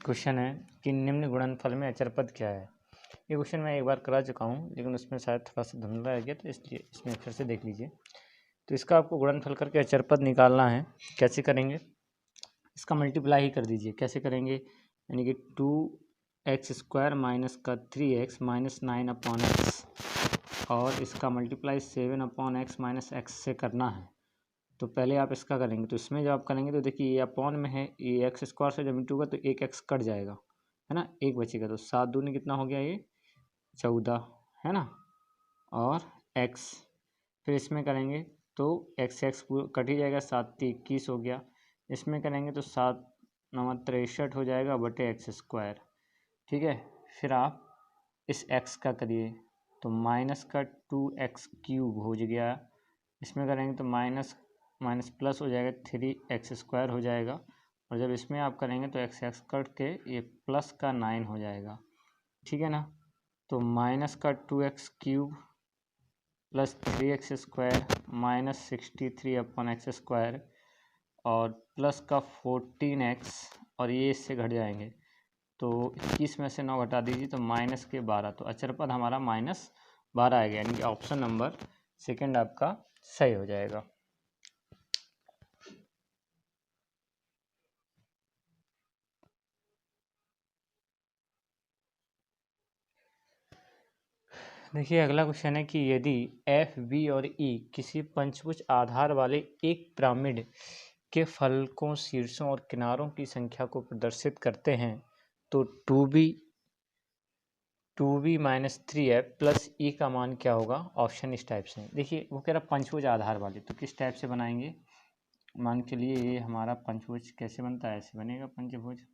Question है कि निम्न गुणनफल में अचर पद क्या है। ये क्वेश्चन मैं एक बार करा चुका हूँ, लेकिन उसमें शायद थोड़ा सा धुंधला रह गया, तो इसलिए इसमें फिर से देख लीजिए। तो इसका आपको गुणनफल करके अचर पद निकालना है। कैसे करेंगे, इसका मल्टीप्लाई ही कर दीजिए। कैसे करेंगे, यानी कि 2x² माइनस का 3x माइनस 9/x और इसका मल्टीप्लाई 7/x माइनस x से करना है। तो पहले आप इसका करेंगे, तो इसमें जब आप करेंगे तो देखिए ये अपॉन में है, ये x² से जब इंटू होगा तो एक x कट जाएगा, है ना, एक बचेगा। तो 7 दूनी कितना हो गया, ये 14, है ना, और x फिर इसमें करेंगे तो x कट ही जाएगा, 7 × 21 हो गया। इसमें करेंगे तो 7 × 9 = 63 हो जाएगा बटे x²। ठीक है, फिर आप इस x का करिए तो माइनस का 2x³ हो गया। इसमें करेंगे तो माइनस माइनस प्लस हो जाएगा, 3x² हो जाएगा। और जब इसमें आप करेंगे तो x कट के ये प्लस का 9 हो जाएगा। ठीक है ना, तो माइनस का 2x³ plus 3x² minus 63/x² और प्लस का 14x और ये इससे घट जाएंगे। तो 21 में से 9 घटा दीजिए तो माइनस के 12, तो अचर पद हमारा -12 आएगा, यानी कि ऑप्शन नंबर सेकंड आपका सही हो जाएगा। देखिए अगला क्वेश्चन है कि यदि एफ, बी और ई किसी पंचभुज आधार वाले एक पिरामिड के फलकों, शीर्षों और किनारों की संख्या को प्रदर्शित करते हैं तो 2b माइनस 3f प्लस ई का मान क्या होगा। ऑप्शन इस टाइप से। देखिए वो कह रहा पंचभुज आधार वाले, तो किस टाइप से बनाएंगे। मान के लिए ये हमारा पंचभुज कैसे बनता है, ऐसे बनेगा पंचभुज,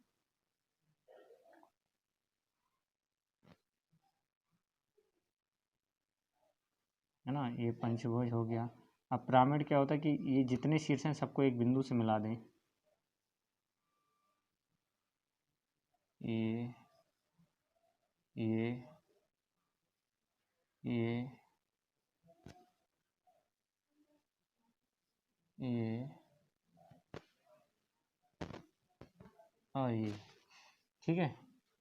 है ना, ये पंचभुज हो गया। अब पिरामिड क्या होता है कि ये जितने शीर्ष हैं सबको एक बिंदु से मिला दें। ये ये ये ये और ये, ठीक है,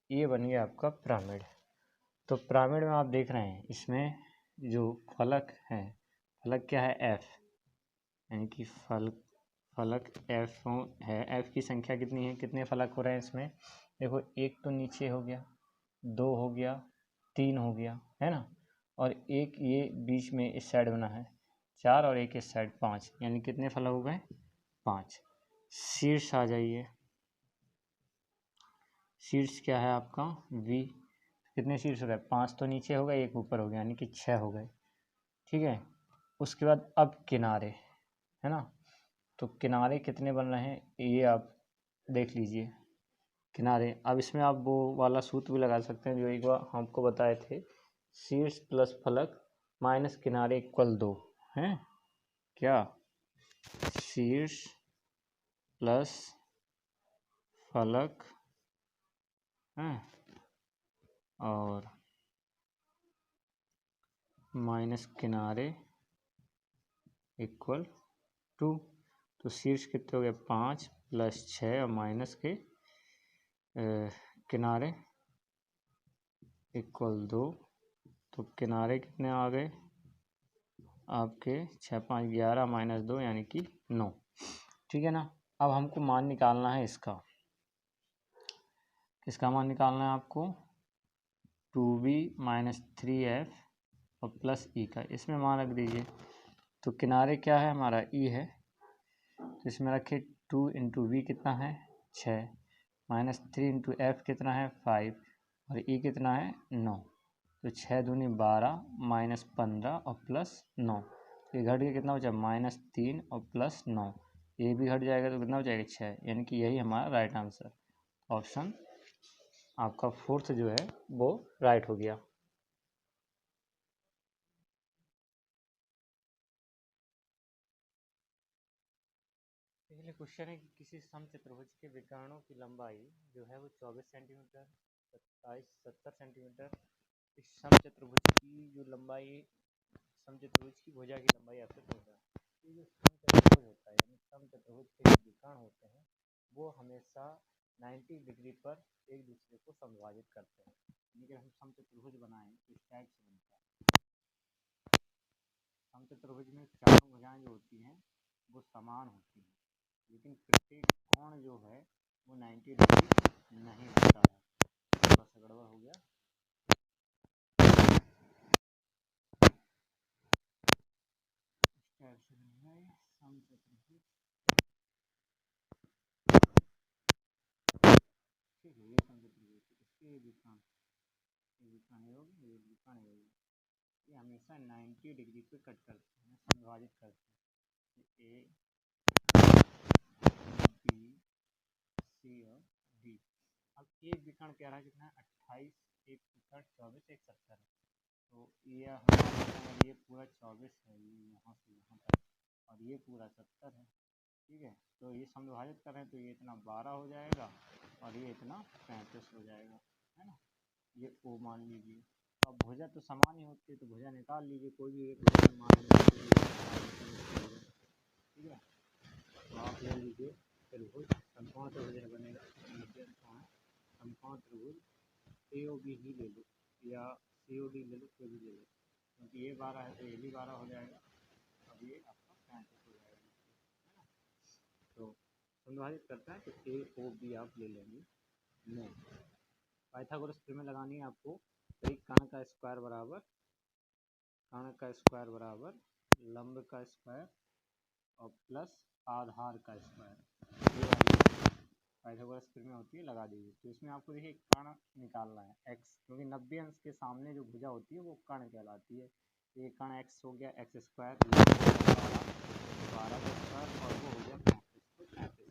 ये बन गया आपका पिरामिड। तो पिरामिड में आप देख रहे हैं इसमें जो फलक है, फलक क्या है, एफ, यानी कि फलक एफ है। एफ की संख्या कितनी है, कितने फलक हो रहे हैं इसमें, देखो एक तो नीचे हो गया, 2 हो गया, 3 हो गया, है ना, और एक ये बीच में इस साइड बना है 4 और एक इस साइड 5, यानी कितने फलक हो गए, 5। शीर्ष आ जाइए, शीर्ष क्या है आपका V, कितने शीर्ष हो गए, 5 तो नीचे हो गए, एक ऊपर हो गया, यानी कि 6 हो गए। ठीक है, उसके बाद अब किनारे, है ना, तो किनारे कितने बन रहे हैं ये आप देख लीजिए। किनारे, अब इसमें आप वो वाला सूत्र भी लगा सकते हैं जो एक बार हमको बताए थे, शीर्ष प्लस फलक माइनस किनारे इक्वल 2 हैं क्या, शीर्ष प्लस फलक हैं और माइनस किनारे इक्वल 2। तो शीर्ष कितने हो गए, 5 प्लस 6 और माइनस के किनारे इक्वल 2। तो किनारे कितने आ गए आपके, 6 5 11 माइनस 2 यानी कि 9। ठीक है ना, अब हमको मान निकालना है इसका, किसका मान निकालना है आपको, 2b माइनस 3f और प्लस ई का, इसमें मान रख दीजिए। तो किनारे क्या है हमारा, ई है, तो इसमें रखिए 2 × v कितना है 6 माइनस 3 × f कितना है 5 और ई कितना है 9। तो 6 दूनी 12 माइनस 15 और प्लस 9, ये घट के कितना बचा, -3 और प्लस 9, ये भी घट जाएगा तो कितना हो जाएगा 6, यानी कि यही हमारा राइट आंसर, ऑप्शन आपका 4th जो है वो राइट हो गया। पहले क्वेश्चन है कि किसी समचतुर्भुज के विकर्णों की लंबाई जो है वो 24 सेंटीमीटर, 70 सेंटीमीटर। इस समचतुर्भुज की जो लंबाई, समचतुर्भुज की भुजा की लंबाई आपसे पूछ रहा है। ये जो समचतुर्भुज होता है, यानी समचतुर्भुज के जो विकर्ण होते हैं वो हमेशा 90 डिग्री पर एक दूसरे को समविभाजित करते हैं। यानी कि हम समचतुर्भुज बनाएं तो इस टाइप से बनता है। समचतुर्भुज में चारों भुजाएं जो होती हैं वो समान होती हैं, लेकिन प्रत्येक कोण जो है वो 90 डिग्री नहीं होता है। थोड़ा सा गड़बड़ हो गया। समचतुर्भुज ठीक है, ये समचतुर्भुज इसके विकर्ण होगी, ये विकर्ण होगी, ये हमेशा 90 डिग्री पे कट करते हैं, समविभाजित करते हैं। ए बी सी और डी। अब एक विकर्ण कह रहा है कितना है 28, एक 24, एक 70 है। तो ये हमारा ये पूरा 24 है, ये यहाँ से यहाँ तक, और ये पूरा 70 है। ठीक है, तो ये समविभाजित कर रहे हैं तो ये इतना 12 हो जाएगा और ये इतना 35 हो जाएगा, है ना। ये ओ मान लीजिए। अब भुजा तो समान ही होती है तो भुजा निकाल लीजिए, कोई भी एक भुजा मान लीजिए। ठीक है, तो आप ले लीजिए त्रिभुज, समकोण त्रिभुज बनेगा। समकोण त्रिभुज AOB ही ले लो या COD ले लो, कोई भी ले लो, क्योंकि ये 12 है तो ये भी 12 हो जाएगा, अब ये आपका 35 हो जाएगा, है ना। तो समविभाजित करता है तो AOB आप ले लेंगे। नहीं, पाइथागोरस थ्योरम लगानी है आपको। तो एक कर्ण का स्क्वायर बराबर लंब का स्क्वायर और प्लस आधार का स्क्वायर, ये वाली पाइथागोरस थ्योरम होती है, लगा दीजिए। तो इसमें आपको देखिए कर्ण निकालना है x, क्योंकि 90 अंश के सामने जो भुजा होती है वो कर्ण कहलाती है। तो ये कर्ण x हो गया x स्क्वायर, 12 का स्क्वायर, और वो हो गया 35 का स्क्वायर।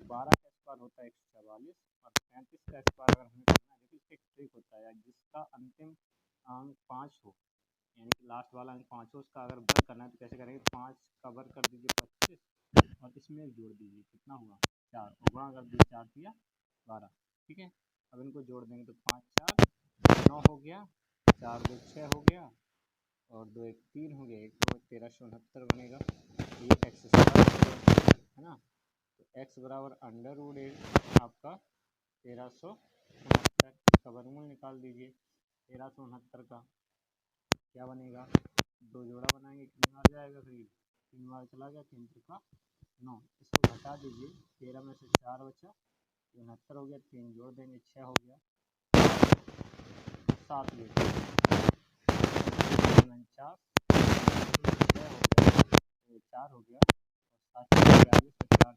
12 का स्क्वायर होता है 144 और 35 का स्क्वायर अगर हमें करना है, देखिए इसका एक ट्रिक होता है, जिसका अंतिम अंक 5 हो, यानी कि लास्ट वाला अंक 5 हो, उसका अगर वर्ग करना है तो कैसे करेंगे, 5 का वर्ग कर दीजिए 25 और इसमें जोड़ दीजिए, कितना हुआ 4, और गुणा कर दीजिए 4 दिया 12। ठीक है, अब इनको जोड़ देंगे तो 5 4 9 हो गया, 4 2 6 हो गया, और 2 1 3 हो गया, 1 2 1369 बनेगा। ये एक्स स्क्वायर है ना, तो x बराबर अंडर रूट आपका 1369 का वर्गमूल निकाल दीजिए। 1369 का क्या बनेगा, 2 जोड़ा बनाएंगे, कितनी बार जाएगा, करीब 3 बार चला गया, 3 त्रिका 9, इसको घटा दीजिए, 13 में से 4 बचा, 69 हो गया, 3 जोड़ देंगे 6 हो गया, 7 ये 49 4 हो गया, और 7 42 और 4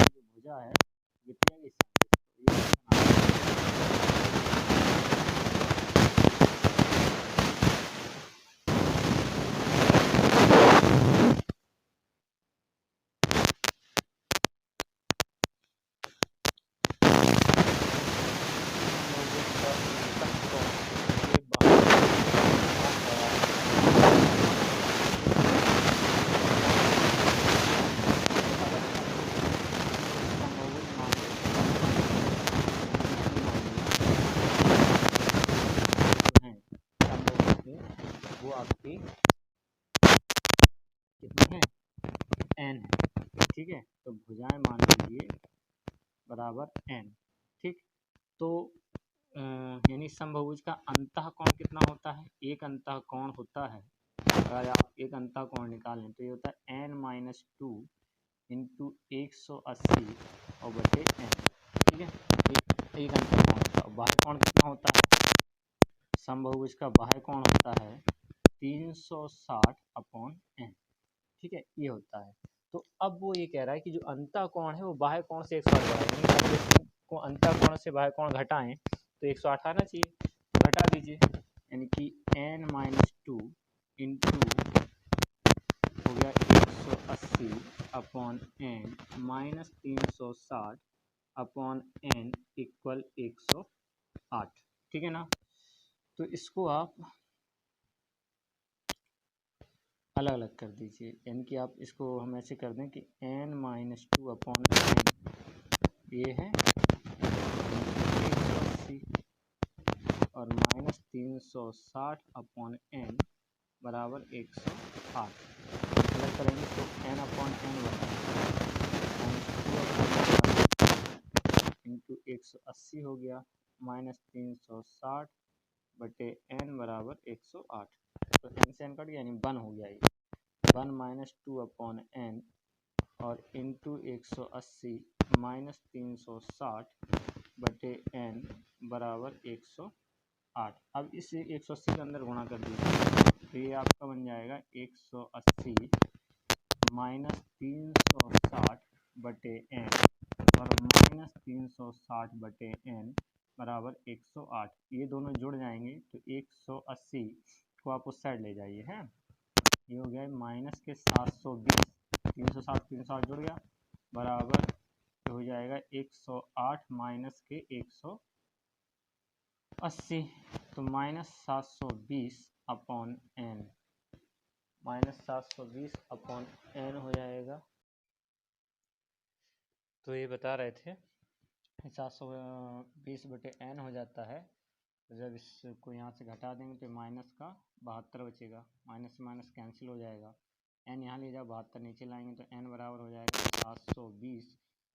जो भुजा है ये वो आपकी कितनी है, n है। ठीक है, तो भुजाएं मान लीजिए बराबर n। ठीक, तो यानी समभुज का अंतःकोण कितना होता है, एक अंतःकोण होता है, अगर आप एक अंतःकोण निकालें तो ये होता है n-2 इंटू 180 और बटे n। ठीक है, एक अंतःकोण होता है। बाह्य कोण कितना होता है, समभुज का बाह्य कोण होता है 360/n। ठीक है, ये होता है। तो अब वो ये कह रहा है कि जो अंतःकोण है वो बाह्य कोण से 180 बढ़ाएंगे, को अंतःकोण से बाह्य कोण घटाएं तो 108 आना चाहिए, घटा दीजिए, यानी कि n-2 इंटू हो गया 180/n माइनस 360/n इक्वल 108। ठीक है ना, तो इसको आप अलग अलग कर दीजिए, यानी कि आप इसको हम ऐसे कर दें कि n-2/n ये है 180 और माइनस 360/n बराबर 108। अलग करेंगे तो n अपॉन n इंटू 180 हो गया माइनस 360 बटे n बराबर 108। तो n से n कट गया यानी 1 हो गया, ये 1 माइनस 2 अपॉन n और इंटू 180 माइनस 360 बटे n बराबर 108। अब इसे 180 के अंदर गुणा कर दीजिए तो ये आपका बन जाएगा 180 माइनस 360 बटे n और माइनस 360 बटे n बराबर 108। ये दोनों जुड़ जाएंगे तो 180 को आप उस साइड ले जाइए है। ये हो गया माइनस के 720, 360 360 जुड़ गया बराबर तो हो जाएगा 108 माइनस के 180 तो minus 720 upon n, minus 720 upon n हो जाएगा। तो ये बता रहे थे 720 बटे n हो जाता है। जब इसको यहाँ से घटा देंगे तो माइनस का 72 बचेगा, माइनस से माइनस कैंसिल हो जाएगा, n यहाँ ले जाओ 72 नीचे लाएंगे तो n बराबर हो जाएगा 720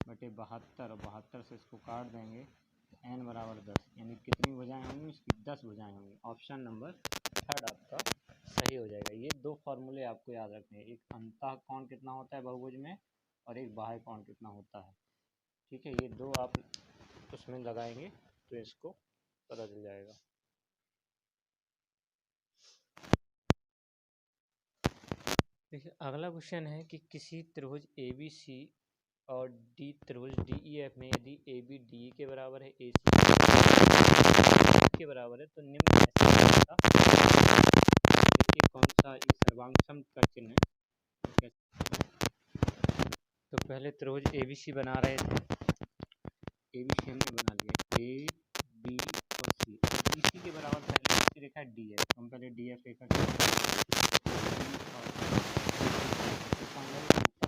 बटे 72, 72 से इसको काट देंगे तो n बराबर 10, यानी कितनी भुजाएं होंगी उसकी 10 भुजाएं होंगी। ऑप्शन नंबर थर्ड आपका सही हो जाएगा। ये दो फॉर्मूले आपको याद रखने हैं, एक अंतः कोण कितना होता है बहुभुज में और एक बाह्य कोण कितना होता है। ठीक है, ये दो आप उसमें लगाएंगे तो इसको पता चल जाएगा। देखिए अगला क्वेश्चन है कि किसी त्रिभुज ABC और डी त्रिभुज DEF में यदि AB DE के बराबर है, AC के बराबर है तो निम्न ऐसा देखिए कौन सा ये सर्वांग का चिन्ह है। तो पहले त्रिभुज ABC बना रहे थे, ABC हमने बना लिया A B और C, BC के बराबर पहले किसकी रेखा है DF, हम पहले DF रेखा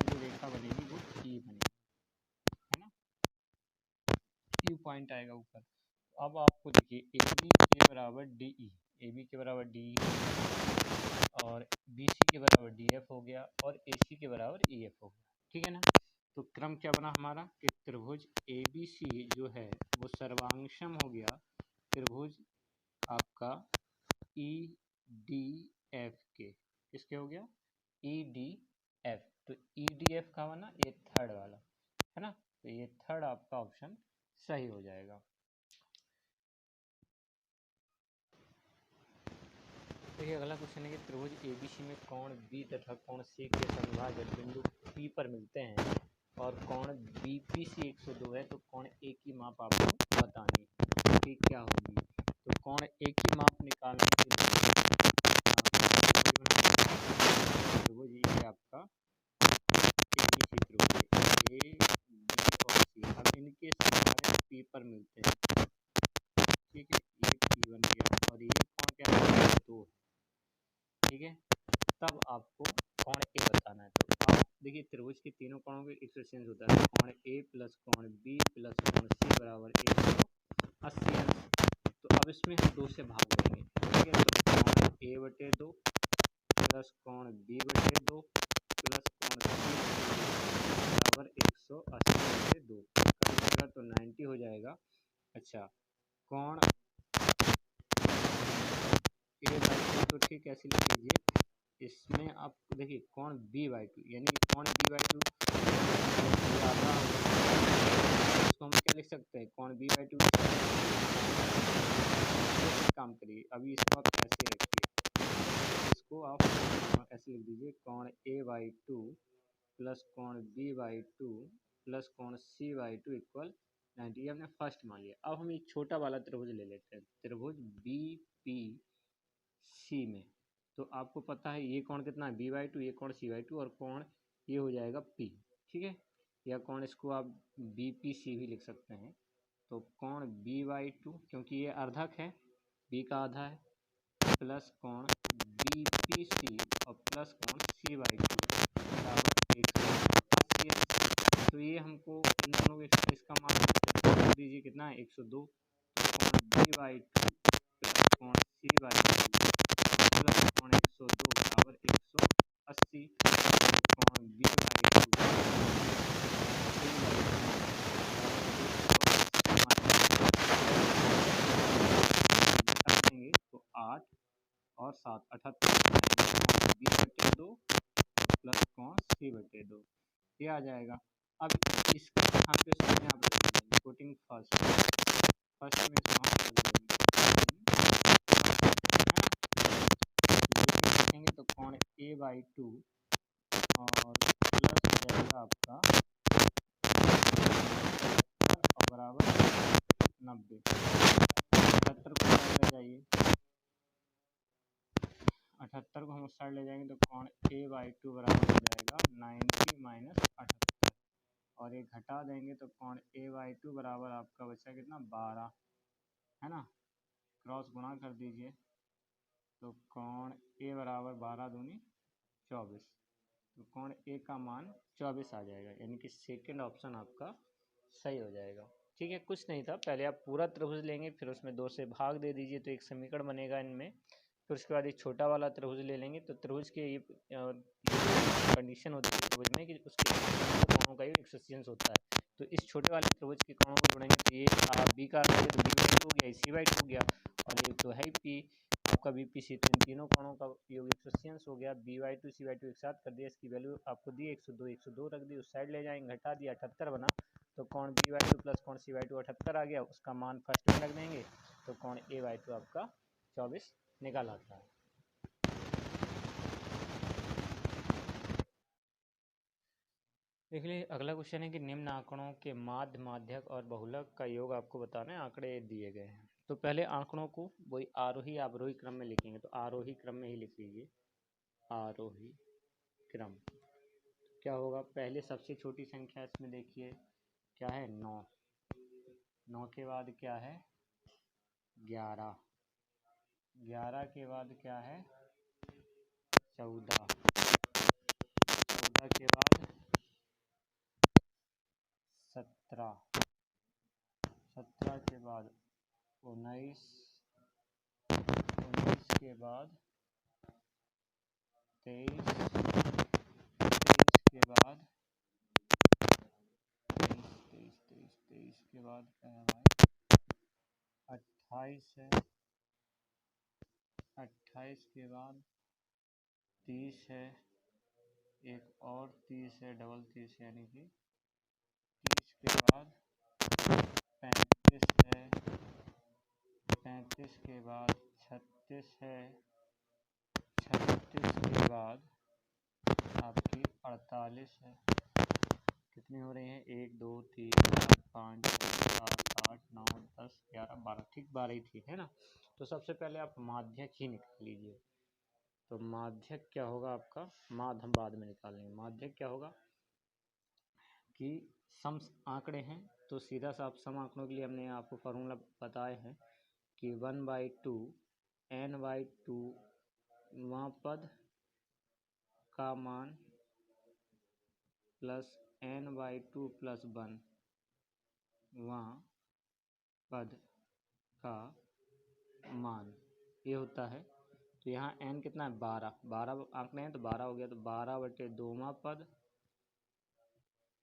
जो रेखा बनेगी वो E बनेगी है ना, E पॉइंट आएगा ऊपर। अब आपको देखिए AB के बराबर DE, AB के बराबर DE और BC के बराबर DF हो गया और AC के बराबर EF हो गया, ठीक है ना। तो क्रम क्या बना हमारा कि त्रिभुज ABC जो है वो सर्वांगसम हो गया त्रिभुज आपका EDF के, किसके हो गया EDF। तो EDF का बना ये थर्ड वाला है ना, तो ये थर्ड आपका ऑप्शन सही हो जाएगा। देखिए अगला क्वेश्चन है कि त्रिभुज ABC में कोण B तथा कोण C के समभाजक बिंदु P पर मिलते हैं और कोण BPC 102 है, तो कोण A की माप आपको बतानी है कि क्या होगी। तो कोण A की माप निकालने के लिए त्रिभुज ये आपका ABC त्रिभुज A B और C, अब इनके समभाजक P पर मिलते हैं, ठीक है, ये P बन गया और ये कोण क्या है 2, ठीक है। तब आपको कोण A बताना है। तो आप देखिए त्रिभुज के तीनों कोणों के एक्सचेंज होता है, कोण A प्लस कोण B प्लस कोण C बराबर 180 अंश। तो अब इसमें हम 2 से भाग देंगे, ठीक है। तो कोण A बटे 2 प्लस कोण B बटे 2 प्लस कोण C बराबर 180 बटे 2 करेगा तो 90 हो जाएगा। अच्छा कोण A बाई 2 तो ठीक ऐसे लिख लीजिए, इसमें आप देखिए कोण B/2 यानी कि कोण B/2 ज़्यादा, इसको हम क्या लिख सकते हैं कोण B/2। काम करिए अभी इसको आप ऐसे रखिए, इसको आप ऐसे लिख दीजिए कोण A/2 प्लस कोण B/2 प्लस कोण C/2 इक्वल 90, हमने फर्स्ट मान लिया। अब हम एक छोटा वाला त्रिभुज ले लेते हैं, त्रिभुज BPC में, तो आपको पता है ये कोण कितना है B/2, ये कोण C/2 और कोण ये हो जाएगा P, ठीक है, या कोण इसको आप BPC भी लिख सकते हैं। तो कोण B/2 क्योंकि ये अर्धक है, B का आधा है, प्लस कोण BPC और प्लस कोण C/2 बराबर 180। तो ये हमको इन दोनों के इसका मान दीजिए कितना है 102। तो कोण B/2 प्लस कोण C/2 प्लस कोण 102 बराबर 180। और 7 78 20/2 प्लस कोण C/2 ये आ जाएगा। अब इसका यहाँ पे इसमें आप रखेंगे पुटिंग फर्स्ट में इसको हम रख देंगे रखेंगे तो कोण A/2 और प्लस हो जाएगा आपका और बराबर 90। 78 को साइड ले जाइए, 78 को हम उस साइड ले जाएंगे तो कोण A/2 बराबर हो जाएगा 90 माइनस 78 और एक घटा देंगे तो कोण A/2 बराबर आपका बचा कितना 12 है ना। क्रॉस गुणा कर दीजिए तो कोण A बराबर 12 दूनी 24 तो कोण A का मान 24 आ जाएगा, यानी कि सेकंड ऑप्शन आपका सही हो जाएगा। ठीक है, कुछ नहीं था, पहले आप पूरा त्रिभुज लेंगे फिर उसमें 2 से भाग दे दीजिए तो एक समीकरण बनेगा इनमें, फिर उसके बाद एक छोटा वाला त्रिभुज ले लेंगे तो त्रिभुज के ये कंडीशन होती है त्रिभुज में कि उसके कोणों का 180 होता है। तो इस छोटे वाले त्रिभुज के कोणों को जोड़ेंगे तो ये बी का है तो B/2 हो गया, C/2 हो गया और ये तो है P आपका BPC, तो इन तीनों कोणों का योग 180 हो गया। B/2 C/2 एक साथ कर दिया, इसकी वैल्यू आपको दी 102 रख दी, उस साइड ले जाएंगे घटा दिया 78 बना तो कोण B/2 प्लस कोण C/2 78 आ गया, उसका मान फर्स्ट में रख देंगे तो कोण A/2 आपका 24 निकल आता है। देख लीजिए अगला क्वेश्चन है कि निम्न आंकड़ों के माध्य माध्यक और बहुलक का योग आपको बताना है, आंकड़े दिए गए हैं। तो पहले आंकड़ों को वही आरोही अवरोही क्रम में लिखेंगे, तो आरोही क्रम में ही लिख लीजिए, आरोही क्रम क्या होगा, पहले सबसे छोटी संख्या इसमें देखिए क्या है 9, 9 के बाद क्या है 11, 11 के बाद क्या है 14, 14 के बाद 17, 17 के बाद 19, 19 के बाद 23, 23 के बाद 23 के बाद क्या है भाई 28 है, 28 के बाद 30 है, एक और 30 है डबल 30 यानी कि 30 के बाद 35 है, 35 के बाद 36 है, 36 के बाद आपकी 48 है। कितनी हो रही हैं 1 2 3 4 5 6 7 8 9 10 11 12, ठीक 12 ही थी है ना। तो सबसे पहले आप माध्यक ही निकाल लीजिए, तो माध्यक क्या होगा आपका, माध्य हम बाद में निकाल लेंगे। माध्यक क्या होगा कि सम आंकड़े हैं तो सीधा सा आप सम आंकड़ों के लिए हमने आपको फार्मूला बताए हैं कि 1/2 n/2 वहाँ पद का मान प्लस n/2 प्लस 1 वहाँ पद का मान ये होता है। तो यहाँ n कितना है 12, 12 आंकड़े हैं तो 12 हो गया, तो 12/2वां पद,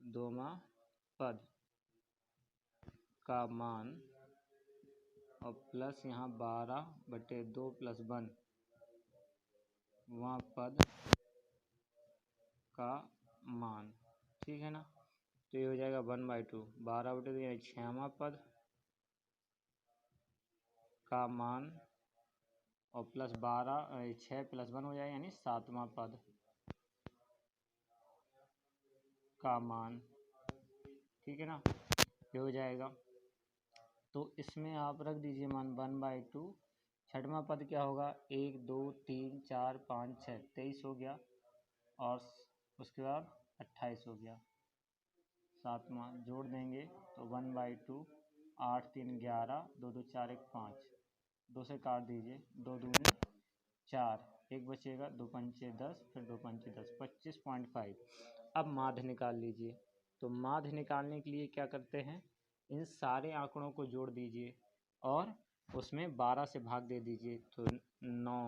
2वां पद का मान और प्लस यहाँ 12/2 प्लस 1 वहाँ पद का मान, ठीक है ना। तो ये हो जाएगा 1/2, 12/2 यानी 6वां पद का मान और प्लस 6 प्लस 1 हो जाएगा यानी 7वां पद का मान, ठीक है ना। ये हो जाएगा तो इसमें आप रख दीजिए मान 1/2, 6वां पद क्या होगा 1 2 3 4 5 6 23 हो गया और उसके बाद 28 हो गया, 7वां जोड़ देंगे तो 1/2, 8 3 11 2 2 4 1 5, 2 से काट दीजिए 2 दूनी 4, एक बचेगा 2 पंचे 10 फिर 2 पंचे 10 25.5। अब माध्य निकाल लीजिए, तो माध्य निकालने के लिए क्या करते हैं इन सारे आंकड़ों को जोड़ दीजिए और उसमें 12 से भाग दे दीजिए, तो 9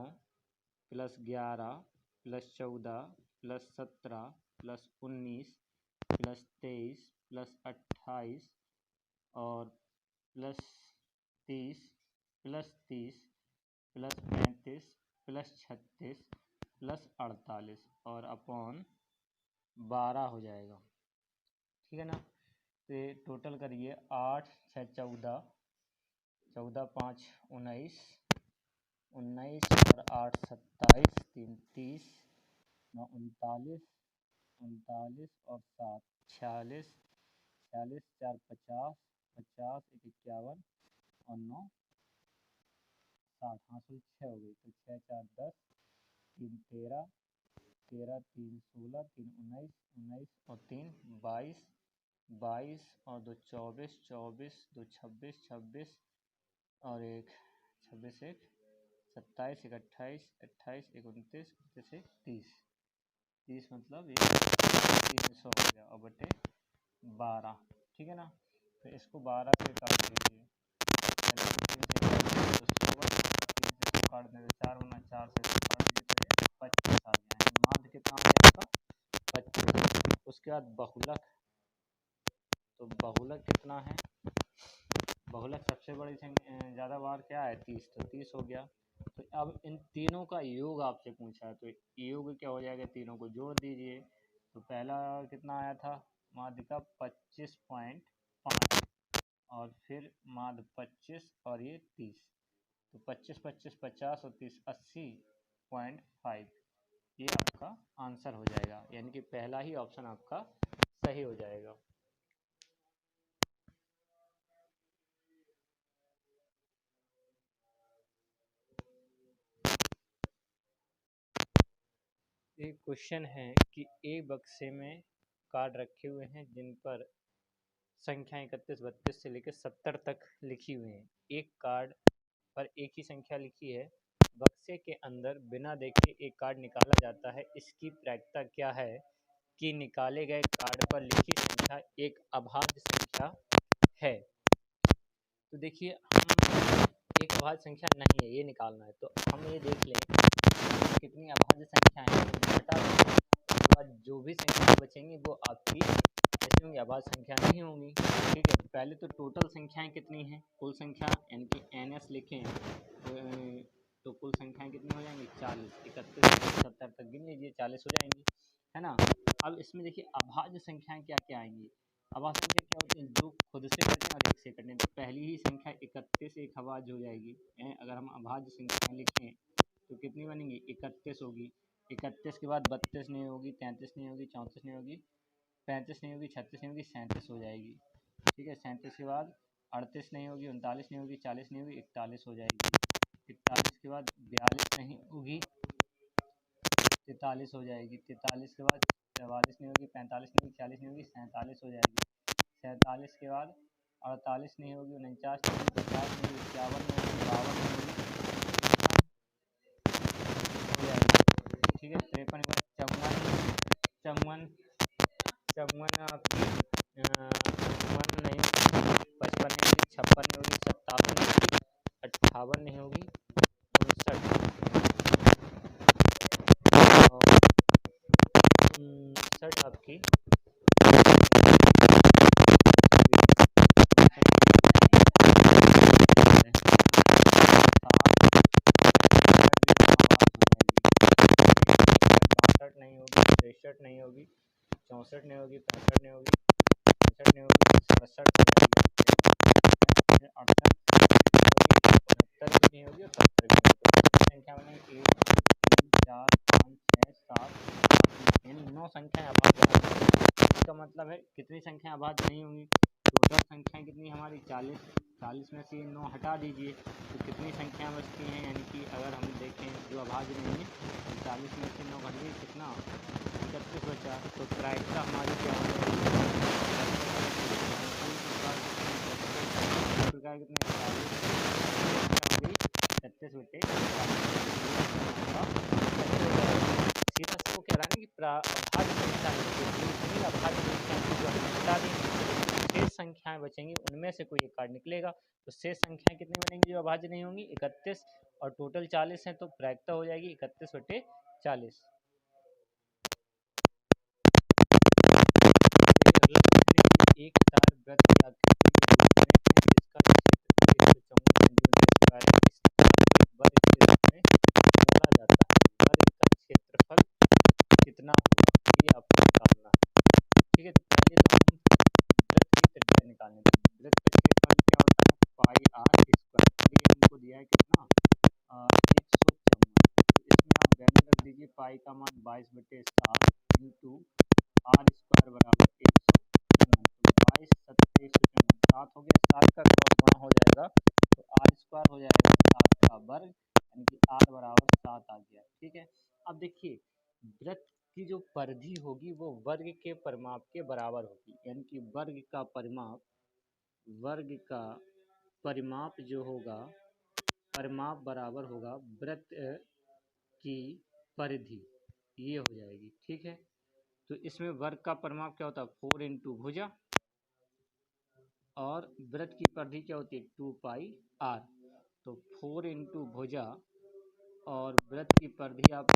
plus 11 plus 14 plus 17 plus 19 plus 23 plus 28 और plus 30 plus 30 plus 35 plus 36 plus 48 और अपॉन 12 हो जाएगा, ठीक है ना। तो ये टोटल करिए 8 6 14, 14 5 19, 19 और 8 27, 3 30, 9 39, 39 और 7 46, 46 4 50, 50 1 51 और 9 60, हाँ कुल 6 हो गई। तो 6 4 10, 3 13, 13 3 16, 3 19, 19 और 3 22, 22 और 2 24, 24 2 26, 26 और 1 26, 1 27, 1 28, 28 1 29, 29 1 30, 30 मतलब ये 300 हो गया और बटे 12, ठीक है ना। तो इसको 12 से काट दीजिए, पहले 3 से काट देंगे, 4 गुना 4 से काट दीजिए तो ये 25 आ गया, माध्य कितना हो गया आपका 25। उसके बाद बहुलक, तो बहुलक कितना है, बहुलक सबसे बड़ी ज़्यादा बार क्या है 30, तो 30 हो गया। तो अब इन तीनों का योग आपसे पूछा है, तो योग क्या हो जाएगा, तीनों को जोड़ दीजिए। तो पहला कितना आया था माध्य का 25.5 और फिर माध्य 25 और ये 30, तो 25 25 50 और 30 80.5, ये आपका आंसर हो जाएगा, यानी कि पहला ही ऑप्शन आपका सही हो जाएगा। एक क्वेश्चन है कि एक बक्से में कार्ड रखे हुए हैं जिन पर संख्या 31 32 से लेकर 70 तक लिखी हुई है। एक कार्ड पर एक ही संख्या लिखी है, बक्से के अंदर बिना देखे एक कार्ड निकाला जाता है, इसकी प्रायिकता क्या है कि निकाले गए कार्ड पर लिखी संख्या एक अभाज्य संख्या है। तो देखिए हम एक अभाज्य संख्या नहीं है ये निकालना है, तो हम ये देख लें कितनी अभाज्य संख्याएं हैं, घटा उसके बाद जो भी संख्या बचेंगी वो आपकी कैसी होंगी, अभाज्य संख्या नहीं होंगी, ठीक है। पहले तो टोटल संख्याएं कितनी हैं, कुल संख्या यानी कि NS लिखें तो कुल संख्याएं कितनी हो जाएंगी 40, 31 से 70 तक गिन लीजिए 40 हो जाएंगी, है ना। अब इसमें देखिए अभाज्य संख्याएं क्या क्या आएंगी, अभाज्य संख्या क्या होती है, जो खुद से कटें और एक से कटें, तो पहली ही संख्या 31 एक अभाज्य हो जाएगी। अगर हम अभाज्य संख्याएं लिखें तो कितनी बनेंगी 31 होगी, 31 के बाद 32 नहीं होगी, 33 नहीं होगी, 34 नहीं होगी, 35 नहीं होगी, 36 नहीं होगी, 37 हो जाएगी, ठीक है। 37 के बाद 38 नहीं होगी, 39 नहीं होगी, 40 नहीं होगी, 41 हो जाएगी, 41 के बाद 42 नहीं होगी, 43 हो जाएगी, 43 के बाद 44 नहीं होगी, 45 नहीं होगी, 46 नहीं होगी, 47 हो जाएगी, 47 के बाद 48 नहीं होगी, 49 नहीं होगी, 50 नहीं होगी, 51 नहीं होगी, 52 नहीं होगी, हो जाएगी, ठीक है। 53 के बाद 54 54 आपकी 54 नहीं होगी, 55 नहीं होगी, 56 नहीं होगी, 57 नहीं होगी, 58 नहीं होगी, 59 आपकी नहीं होगी, 63 नहीं होगी, 64 नहीं होगी, 65 नहीं होगी, 65 नहीं होगी, 67 हो जाएगी, 68 नहीं होगी, 70 भी नहीं होगी, और 70 संख्या बनेगी 1 2 3 4 5 6 7 यानी 9 संख्याएं अभाज्य बनेंगी। इसका मतलब है कितनी संख्या अभाज्य नहीं होंगी, टोटल संख्याएं कितनी हमारी 40, 40 में से 9 हटा दीजिए तो कितनी संख्या बचती हैं, यानी कि अगर हम देखें जो अभाज्य नहीं है, 40 में से 9 घट गई, कितना 31 बचा, तो प्रायिकता हमारी क्या हो जाएगी, कितने 36 बटे सीधा वो कह रहा है कि अभाज्य संख्या जितनी अभाज्य संख्या जो हम हटा देंगे शेष संख्याएं बचेंगी, उनमें से कोई एक कार्ड निकलेगा, तो शेष संख्याएं कितनी बनेंगी जो अभाज्य नहीं होंगी 31, और टोटल 40 है तो प्रायिकता हो जाएगी 31 बटे 40। एक तार वृत्त की आकृति के रूप में है जिसका क्षेत्रफल 154 सेंटीमीटर स्क्वायर है, इस तार को एक वर्ग के रूप में बोला जाता पाई का मान 22/7 इंटू आर स्क्वायर बराबर 154। तो 22/7 हो गया, 7 का गुणा हो जाएगा तो आर स्क्वायर हो जाएगा 7 का वर्ग, यानी कि आर बराबर 7 आ गया। ठीक है, अब देखिए वृत्त की जो परिधि होगी वो वर्ग के परिमाप के बराबर होगी, यानी कि वर्ग का परिमाप जो होगा, परिमाप बराबर होगा वृत्त की परिधि, ये हो जाएगी। ठीक है, तो इसमें वर्ग का परिमाप क्या होता है 4 इंटू भुजा, और वृत्त की परिधि क्या होती है 2 पाई आर। तो 4 इंटू भुजा और वृत्त की परिधि आप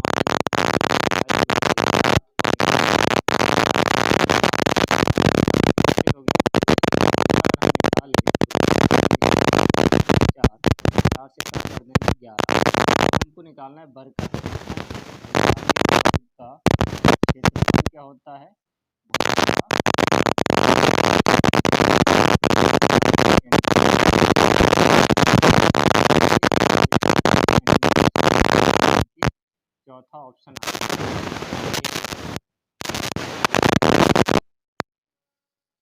हमको निकालना है वर्ग का क्षेत्रफल क्या होता है, चौथा ऑप्शन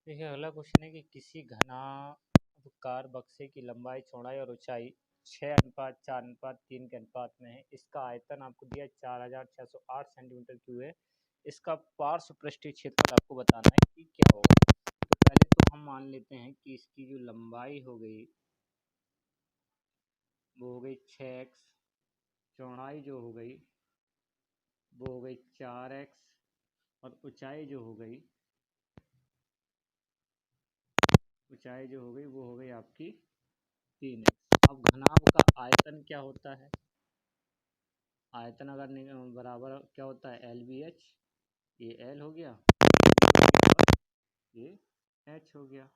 देखिए। अगला क्वेश्चन है कि किसी घनाकार बक्से की लंबाई, चौड़ाई और ऊंचाई 6:4:3 के अनुपात में है। इसका आयतन आपको दिया 4608 सेंटीमीटर क्यूब है। इसका पार्श्व पृष्ठीय क्षेत्रफल आपको बताना है कि क्या होगा। तो पहले तो हम मान लेते हैं कि इसकी जो लंबाई हो गई वो हो गई 6x, चौड़ाई जो हो गई वो हो गई 4x, और ऊंचाई जो हो गई वो हो गई आपकी 3x। अब घनाभ का आयतन क्या होता है, आयतन अगर बराबर क्या होता है LBH, ये L हो गया, ये H हो गया।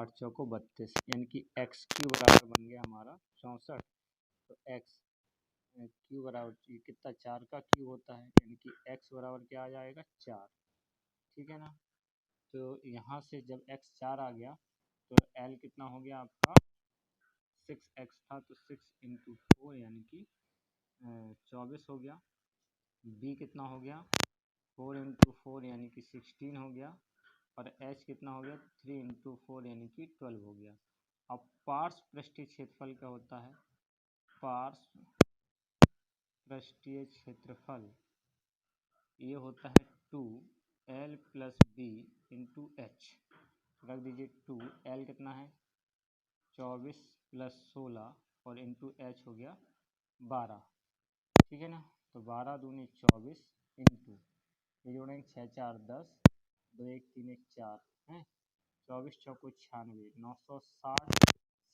आठ चौको 32, यानी कि x क्यू बराबर बन गया हमारा 64। तो x क्यू बराबर कितना 4 का क्यू होता है, यानी कि x बराबर क्या आ जाएगा 4। ठीक है ना, तो यहाँ से जब x 4 आ गया तो l कितना हो गया आपका 6x था, तो 6 इंटू 4 यानी कि 24 हो गया। b कितना हो गया 4 इंटू 4 यानी कि 16 हो गया, और h कितना हो गया 3 इंटू 4 यानी कि 12 हो गया। अब पार्श्व पृष्ठीय क्षेत्रफल क्या होता है, पार्श्व पृष्ठीय क्षेत्रफल ये होता है 2l plus b into H. रख दीजिए 2l कितना है 24 प्लस 16 और इंटू एच हो गया 12। ठीक है ना, तो 12 दूनी 24 इंटू ये जोड़ेंगे 6 4 10, 2 1 3 1 4 हैं, 24 चौको 96, 960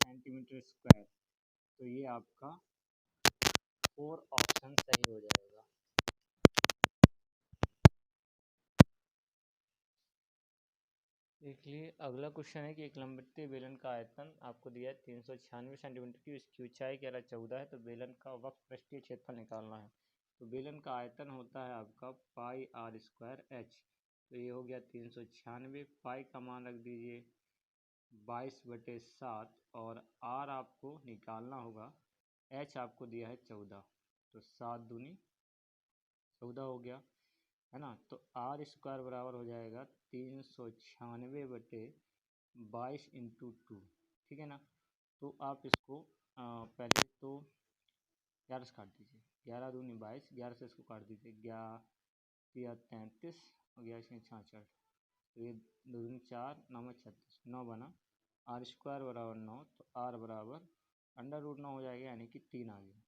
सेंटीमीटर स्क्वायर। तो ये आपका 4 ऑप्शन सही हो जाएगा। देखिए अगला क्वेश्चन है कि एक लंबवृत्तीय बेलन का आयतन आपको दिया है 396 सेंटीमीटर की, इसकी ऊंचाई कह रहा 14 है, तो बेलन का वक्र पृष्ठीय क्षेत्रफल निकालना है। तो बेलन का आयतन होता है आपका पाई आर स्क्वायर एच। तो ये हो गया 396, पाई का मान रख दीजिए 22/7, और आर आपको निकालना होगा, एच आपको दिया है 14, तो 7 दूनी 14 हो गया, है ना। तो आर स्क्वायर बराबर हो जाएगा 396/22 इंटू 2, ठीक है ना। तो आप इसको पहले तो 11 से काट दीजिए, 11 दूनी 22, 11 से इसको काट दीजिए, 11 33 और 11 66, तो ये 2 दूनी 4, 9 में 36, 9 बना। आर स्क्वायर बराबर 9, तो आर बराबर √9 हो जाएगा, यानी कि 3 आ गया,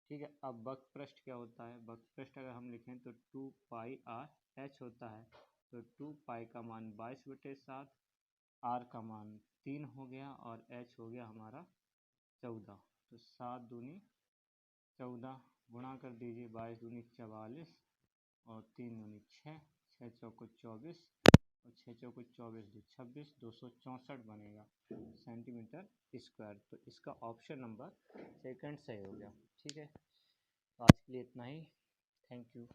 ठीक है। अब वक्र पृष्ठ क्या होता है, वक्र पृष्ठ अगर हम लिखें तो 2πr/h होता है। तो 2π का मान 22/7, आर का मान 3 हो गया और h हो गया हमारा 14। तो 7 दूनी 14 गुणा कर दीजिए, 22 दूनी 44 और 3 दूनी 6, 6 चौको 24 और 6 चौको 24 दो 26, 264 बनेगा सेंटीमीटर स्क्वायर। तो इसका ऑप्शन नंबर सेकंड सही हो गया, ठीक है। तो आज के लिए इतना ही, थैंक यू।